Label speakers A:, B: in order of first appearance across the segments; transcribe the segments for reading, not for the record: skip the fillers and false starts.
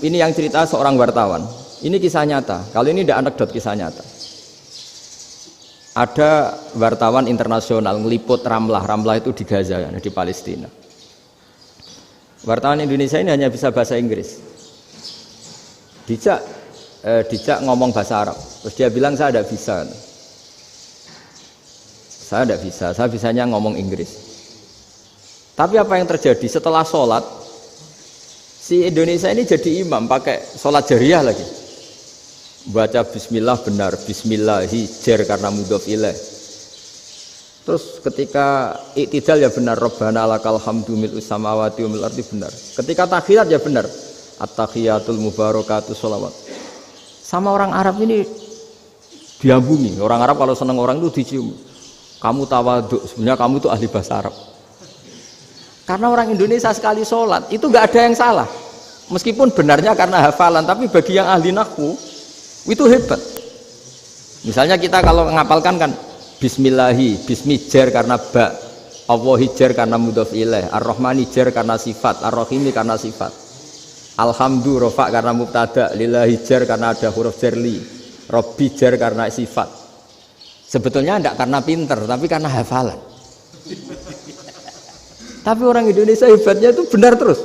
A: ini yang cerita seorang wartawan. Ini kisah nyata. Kalau ini tidak anekdot, kisah nyata. Ada wartawan internasional ngeliput Ramlah. Ramlah itu di Gaza, di Palestina. Wartawan Indonesia ini hanya bisa bahasa Inggris. Dijak ngomong bahasa Arab. Terus dia bilang saya tidak bisa. Saya tidak bisa. Saya bisanya ngomong Inggris. Tapi apa yang terjadi setelah sholat? Si Indonesia ini jadi imam pakai sholat jariyah lagi. Baca bismillah benar, bismillahi jar karena mudhof ilaih. Terus ketika iktidal ya benar, Rabbana lakal hamdu mil'us samawati wa mil'ul ardi benar. Ketika tahiyat ya benar, at-tahiyatul mubarakatuh sholawat. Sama orang Arab ini diambungi. Orang Arab kalau senang orang itu dicium. Kamu tawaduk, sebenarnya kamu itu ahli bahasa Arab. Karena orang Indonesia sekali sholat itu nggak ada yang salah. Meskipun benarnya karena hafalan, tapi bagi yang ahli nahwu itu hebat. Misalnya kita kalau ngapalkan kan bismillahi, bismi jar karena ba, Allahi jar karena mudhof ilaih, ar-rahmani jar karena sifat, ar-rahimi karena sifat, alhamdu rofa karena mubtada, lillahi jar karena ada huruf jarli, robbi jar karena sifat. Sebetulnya tidak karena pinter, tapi karena hafalan. Tapi orang Indonesia hebatnya itu benar terus.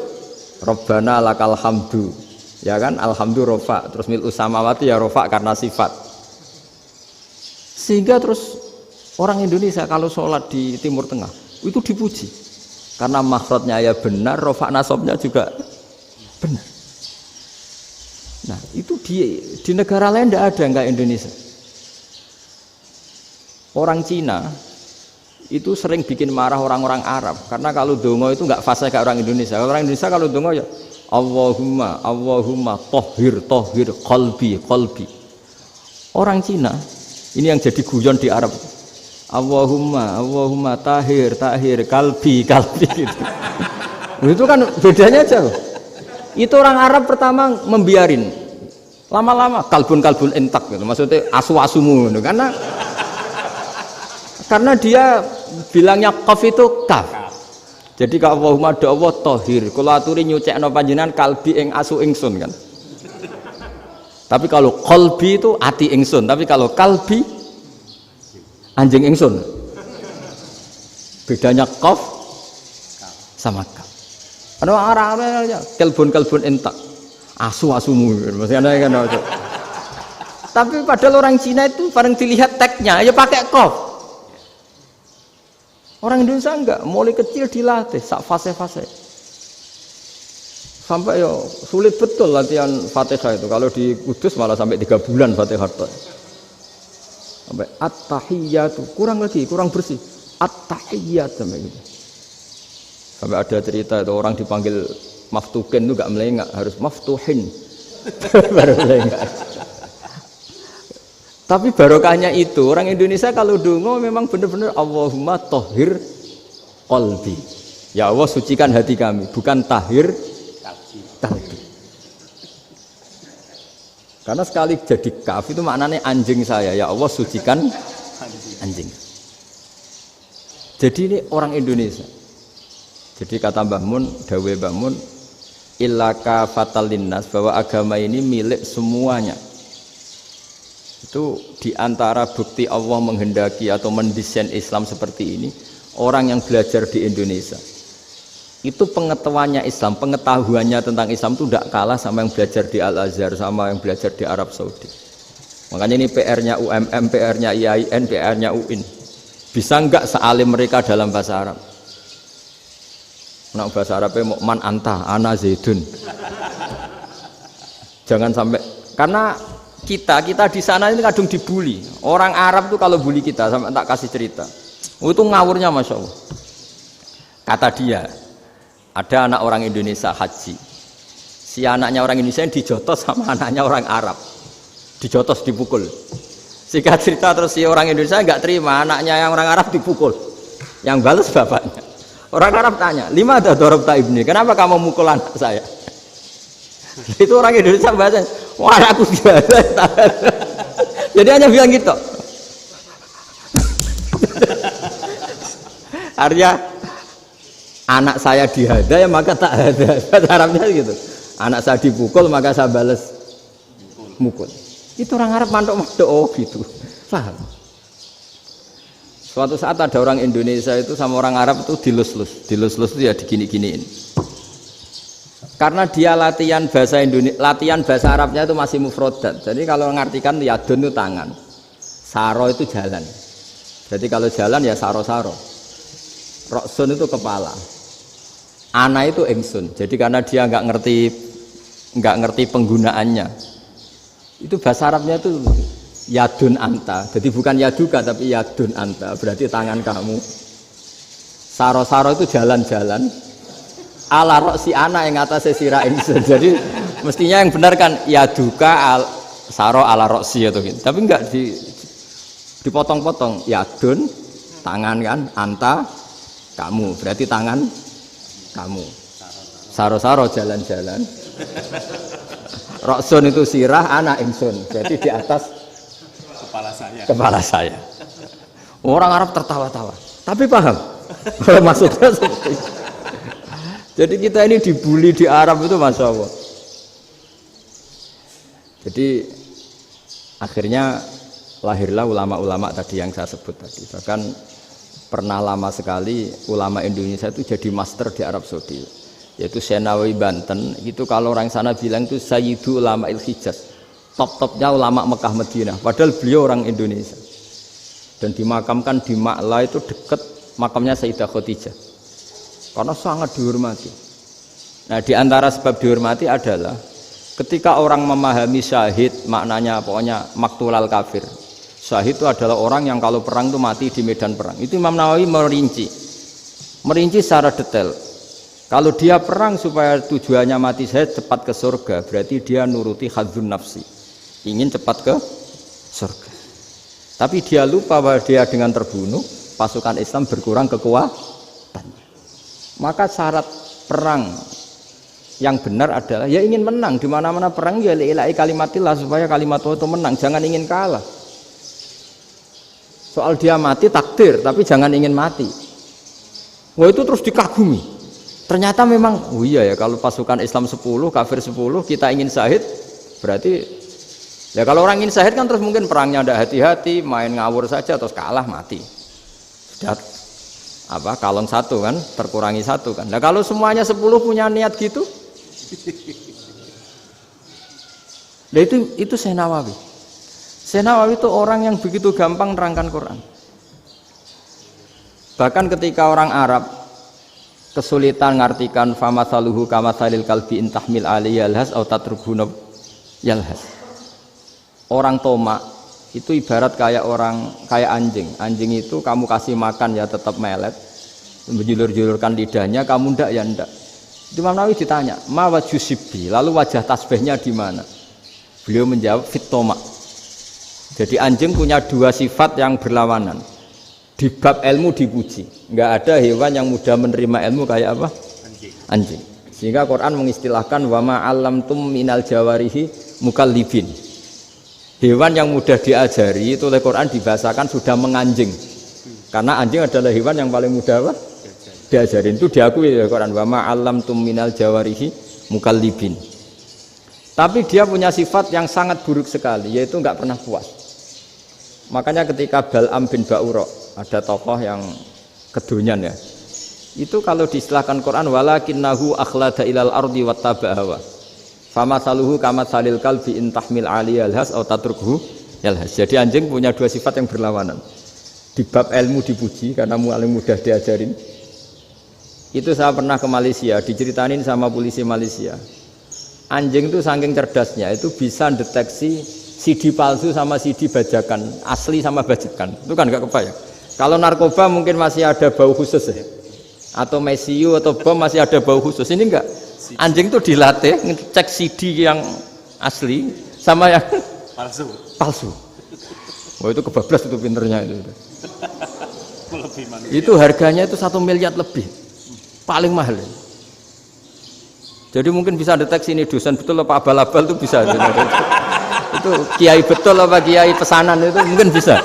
A: Rabbana lakal hamdu, ya kan, alhamdu rofa, terus mil'us samawati ya rofa karena sifat. Sehingga terus orang Indonesia kalau sholat di Timur Tengah itu dipuji karena makhrajnya ya benar, rofa nasabnya juga benar. Nah itu di negara lain tidak ada nggak Indonesia. Orang Cina itu sering bikin marah orang-orang Arab karena kalau dongo itu nggak fasih kayak orang Indonesia. Orang Indonesia kalau dongo ya Allahumma Allahumma tohir tohir qalbi qalbi. Orang Cina ini yang jadi guyon di Arab, Allahumma Allahumma tahir tahir kalbi kalbi gitu. Itu kan bedanya jauh. Itu orang Arab pertama membiarin, lama-lama kalbun kalbun entak gitu. Maksudnya asu-asumu gitu. Karena dia bilangnya qaf itu kaf. Jadi kalau Allahumma do Allah tohir, kula aturi nyucekno panjenengan kalbi ing asu ingsun kan. Tapi kalau qalbi itu ati ingsun, tapi kalau kalbi anjing ingsun. Bedanya qaf sama kaf. Ada orang-orang ya kalbun entak. Asu-asumu maksudnya kan. Tapi padahal orang Cina itu paling dilihat tagnya ya pakai qaf. Orang Indonesia enggak, mulai kecil dilatih sak fase-fase. Sampai ya sulit betul latihan Fatihah itu. Kalau di Kudus malah sampai 3 bulan Fatihah. Sampai at-tahiyyatu, kurang lagi, kurang bersih. At-tahiyyat sampai gitu. Sampai ada cerita itu orang dipanggil maftuhin itu enggak melengak, harus maftuhin. Baru melengak. Tapi barokahnya itu orang Indonesia kalau dongo memang benar-benar Allahumma tohir qalbi. Ya Allah sucikan hati kami, bukan tahir kalbi. Karena sekali jadi kaf itu maknanya anjing saya. Ya Allah sucikan anjing. Jadi ini orang Indonesia. Jadi kata Mbah Mun, dawe Mbah Mun, illaka fatal linnas, bahwa agama ini milik semuanya. Itu diantara bukti Allah menghendaki atau mendesain Islam seperti ini, orang yang belajar di Indonesia itu pengetahuannya Islam, pengetahuannya tentang Islam itu tidak kalah sama yang belajar di Al-Azhar, sama yang belajar di Arab Saudi. Makanya ini PR-nya UMM, PR-nya IAIN, PR-nya UIN. Bisa enggak sealim mereka dalam bahasa Arab? Nah, bahasa Arabnya man anta, ana zaidun. Jangan sampai, karena kita di sana ini kadang dibully. Orang Arab tuh kalau bully kita, sampai tak kasih cerita. Itu ngawurnya Masya Allah. Kata dia, ada anak orang Indonesia haji. Si anaknya orang Indonesia yang dijotos sama anaknya orang Arab. Dijotos, dipukul. Singkat cerita terus si orang Indonesia nggak terima, anaknya yang orang Arab dipukul. Yang balas bapaknya. Orang Arab tanya, lima ada dorobta ibni, kenapa kamu mukul anak saya? Itu orang Indonesia bahasa, wah aku biasa. Jadi hanya bilang gitu. Artinya anak saya dihada ya maka tak ada. Bahasa Arabnya gitu. Anak saya dipukul maka saya balas mukul. Itu orang Arab mantuk-mantuk oh gitu. Paham? Suatu saat ada orang Indonesia itu sama orang Arab itu dilus-lus itu ya digini-giniin. Karena dia latihan bahasa Indonesia, latihan bahasa Arabnya itu masih mufrodat. Jadi kalau ngartikan yadun itu tangan, saro itu jalan. Jadi kalau jalan ya saro-saro. Roksun itu kepala, ana itu ingsun. Jadi karena dia nggak ngerti penggunaannya, itu bahasa Arabnya itu yadun anta. Jadi bukan yaduka tapi yadun anta. Berarti tangan kamu. Saro-saro itu jalan-jalan. Ala roksi ana yang atasnya sirah ingsun. Jadi mestinya yang benar kan yaduka saro ala roksi atau gitu. Tapi enggak dipotong-potong. Yadun tangan kan, anta kamu. Berarti tangan kamu. Saro-saro jalan-jalan. Roksun itu sirah, ana ingsun. Jadi di atas kepala saya. Orang Arab tertawa-tawa. Tapi paham. Kalau maksudnya seperti itu. Jadi kita ini dibully di Arab itu Masya Allah. Jadi akhirnya lahirlah ulama-ulama tadi yang saya sebut tadi. Bahkan pernah lama sekali ulama Indonesia itu jadi master di Arab Saudi. Yaitu Senawi Banten. Itu kalau orang sana bilang itu Sayyidu Ulama Il-Hijaz. Top-topnya ulama Mekah Madinah. Padahal beliau orang Indonesia. Dan dimakamkan di Ma'la itu dekat makamnya Sayyidah Khadijah. Karena sangat dihormati. Nah, di antara sebab dihormati adalah ketika orang memahami syahid, maknanya pokoknya maktulal kafir. Syahid itu adalah orang yang kalau perang itu mati di medan perang. Itu Imam Nawawi merinci secara detail. Kalau dia perang supaya tujuannya mati syahid cepat ke surga, berarti dia nuruti hadzun nafsi. Ingin cepat ke surga. Tapi dia lupa bahwa dia dengan terbunuh, pasukan Islam berkurang kekuatan. Maka syarat perang yang benar adalah ya ingin menang. Di mana-mana perang ya ilahi kalimatillah supaya kalimat itu menang, jangan ingin kalah. Soal dia mati takdir, tapi jangan ingin mati. Wah itu terus dikagumi. Ternyata memang, oh iya ya kalau pasukan Islam 10, kafir 10, kita ingin syahid, berarti ya kalau orang ingin syahid kan terus mungkin perangnya ada hati-hati, main ngawur saja terus kalah mati. Sudah kalon satu kan, terkurangi satu kan. Nah kalau semuanya 10 punya niat gitu, nah itu Syekh Nawawi. Syekh Nawawi itu orang yang begitu gampang nerangkan Quran. Bahkan ketika orang Arab kesulitan ngartikan famathaluhu kamathalil kalbi intahmil alaihi yalhas au tatrubuna yalhas. Orang tomak itu ibarat kayak anjing. Anjing itu kamu kasih makan ya tetap melet, menjulur-julurkan lidahnya, kamu ndak ya ndak. Imam Nawawi ditanya, ma wajusibbi, lalu wajah tasbihnya di mana? Beliau menjawab fitoma. Jadi anjing punya dua sifat yang berlawanan. Di bab ilmu dipuji, nggak ada hewan yang mudah menerima ilmu kayak apa? Anjing. Sehingga Quran mengistilahkan wa ma 'allamtum minal jawarihi mukallibin. Hewan yang mudah diajari itu oleh Quran dibahasakan sudah menganjing. Karena anjing adalah hewan yang paling mudah apa? Diajarin. Itu diakui oleh Quran wa ma 'allamtum minal jawarihi mukallibin. Tapi dia punya sifat yang sangat buruk sekali, yaitu enggak pernah puas. Makanya ketika Bal'am bin Ba'ura, ada tokoh yang kedonyan ya. Itu kalau diistilahkan Quran walakinnahu akhlada ilal ardi wattaba'a hawa. Famathaluhu kamathalil kalbi in tahmil 'alaihi yalhas aw tatrukhu yalhas. Jadi anjing punya dua sifat yang berlawanan. Di bab ilmu dipuji karena paling mudah diajarin. Itu saya pernah ke Malaysia, diceritain sama polisi Malaysia. Anjing itu saking cerdasnya itu bisa deteksi CD palsu sama CD bajakan, asli sama bajakan. Itu kan enggak kebayang. Kalau narkoba mungkin masih ada bau khusus ya. Atau mesiu atau bom masih ada bau khusus. Ini enggak. Anjing itu dilatih ngecek CD yang asli sama yang palsu. Wah itu kebablas itu pinternya itu. Itu harganya itu 1 miliar lebih. Paling mahal. Jadi mungkin bisa deteksi ini dosen betul apa abal-abal itu bisa. Itu kiai betul apa kiai pesanan itu mungkin bisa.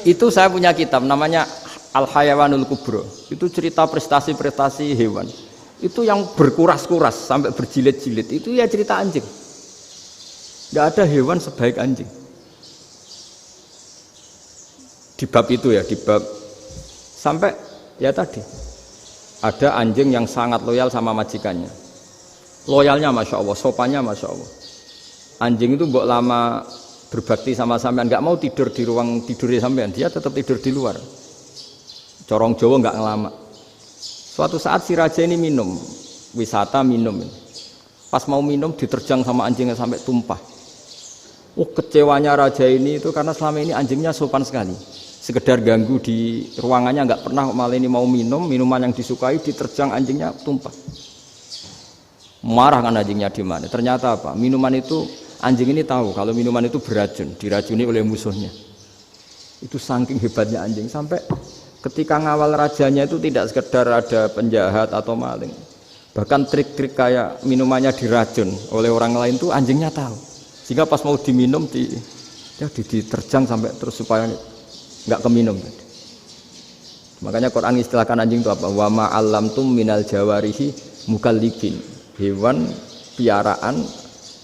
A: Itu saya punya kitab namanya Al Hayawanul Kubro. Itu cerita prestasi-prestasi hewan. itu yang berkuras-kuras sampai berjilid-jilid, itu ya cerita anjing. Tidak ada hewan sebaik anjing. Di bab itu ya, di bab sampai ya tadi ada anjing yang sangat loyal sama majikannya. Loyalnya Masya Allah, sopannya Masya Allah. Anjing itu mbok lama berbakti sama sampean, nggak mau tidur di ruang tidurnya sampean, dia tetap tidur di luar. Corong Jawa nggak ngelama. Suatu saat si raja ini minum, wisata minum. Pas mau minum diterjang sama anjingnya sampai tumpah. Kecewanya raja ini itu karena selama ini anjingnya sopan sekali. Sekedar ganggu di ruangannya nggak pernah, malah ini mau minum, minuman yang disukai diterjang anjingnya tumpah. Marah kan anjingnya di mana? Ternyata apa? Minuman itu, anjing ini tahu kalau minuman itu beracun, diracuni oleh musuhnya. Itu saking hebatnya anjing sampai ketika ngawal rajanya itu tidak sekedar ada penjahat atau maling, bahkan trik-trik kayak minumannya diracun oleh orang lain itu anjingnya tahu, sehingga pas mau diminum diterjang sampai terus supaya nggak keminum. Makanya Quran istilahkan anjing itu apa? Wa ma 'allamtum minal jawarihi mukallibin, hewan piaraan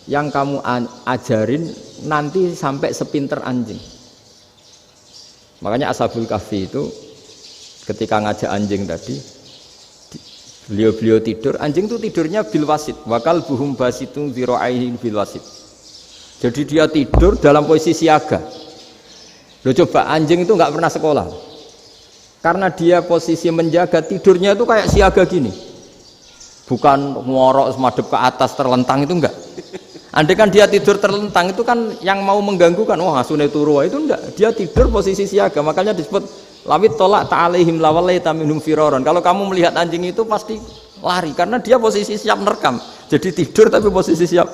A: yang kamu ajarin nanti sampai sepinter anjing. Makanya Ashabul Kahfi itu ketika ngajak anjing tadi, beliau tidur, anjing itu tidurnya bil wasit, wakal buhum basitun zira'aihi bil wasit. Jadi dia tidur dalam posisi siaga. Loh coba, anjing itu nggak pernah sekolah, karena dia posisi menjaga, tidurnya itu kayak siaga gini, bukan ngorok semadep ke atas terlentang, itu enggak. Andai kan dia tidur terlentang itu kan yang mau mengganggu kan, wah asune turu, itu enggak. Dia tidur posisi siaga, makanya disebut lawit tolak ta'alaihim lawalaita minhum firaron. Kalau kamu melihat anjing itu pasti lari, karena dia posisi siap merekam. Jadi tidur tapi posisi siap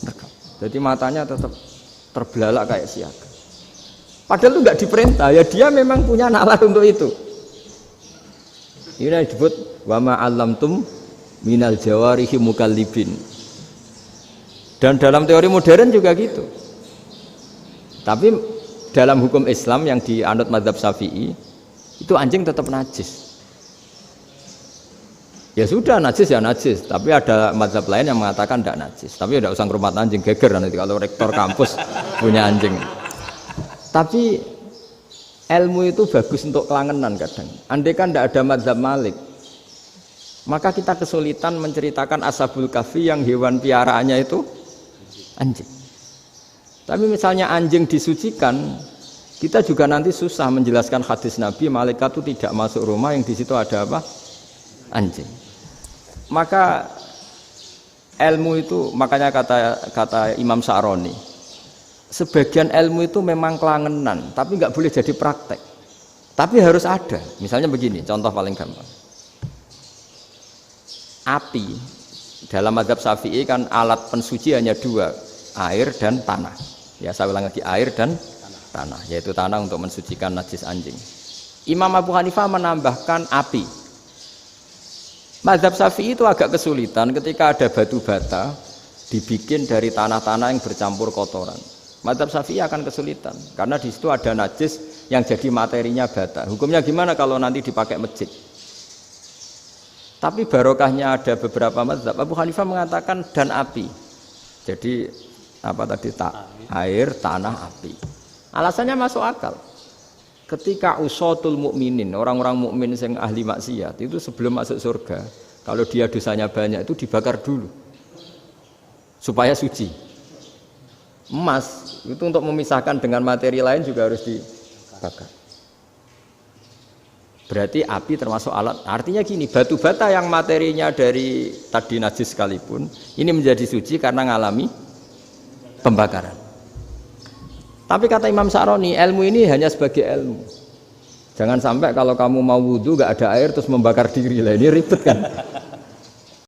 A: merekam. Jadi matanya tetap terbelalak kayak siaga. Padahal itu enggak diperintah, ya dia memang punya nalar untuk itu. Ini disebut wa ma 'allamtum minal jawarihi mukallibin. Dan dalam teori modern juga gitu. Tapi dalam hukum Islam yang dianut mazhab Syafi'i itu anjing tetap najis. Ya sudah, najis ya najis, tapi ada mazhab lain yang mengatakan tidak najis. Tapi tidak usah ngurmat anjing, geger nanti kalau rektor kampus punya anjing. Tapi ilmu itu bagus untuk kelangenan kadang. Andai kan tidak ada mazhab Malik, maka kita kesulitan menceritakan Ashabul Kahfi yang hewan piaraannya itu anjing. Tapi misalnya anjing disucikan, kita juga nanti susah menjelaskan hadis Nabi malaikat itu tidak masuk rumah yang di situ ada apa? Anjing. Maka ilmu itu, makanya kata Imam Sa'roni, sebagian ilmu itu memang kelangenan, tapi nggak boleh jadi praktek. Tapi harus ada. Misalnya begini, contoh paling gampang. Api dalam mazhab Syafi'i kan alat pensuci hanya dua, air dan tanah. Ya saya ulang lagi, air dan tanah, yaitu tanah untuk mensucikan najis anjing. Imam Abu Hanifah menambahkan api. Mazhab Syafi'i itu agak kesulitan ketika ada batu bata dibikin dari tanah-tanah yang bercampur kotoran. Mazhab Syafi'i akan kesulitan karena di situ ada najis yang jadi materinya bata. Hukumnya gimana kalau nanti dipakai masjid? Tapi barokahnya ada beberapa mazhab. Abu Hanifah mengatakan dan api. Jadi apa tadi, air, tanah, api. Alasannya masuk akal. Ketika usatul mukminin, orang-orang mukmin yang ahli maksiat itu sebelum masuk surga, kalau dia dosanya banyak itu dibakar dulu supaya suci. Emas itu untuk memisahkan dengan materi lain juga harus dibakar. Berarti api termasuk alat. Artinya gini, batu bata yang materinya dari tadi najis sekalipun, ini menjadi suci karena ngalami pembakaran. Tapi kata Imam Sa'roni, ilmu ini hanya sebagai ilmu. Jangan sampai kalau kamu mau wudhu gak ada air terus membakar diri lah, ini ribet kan.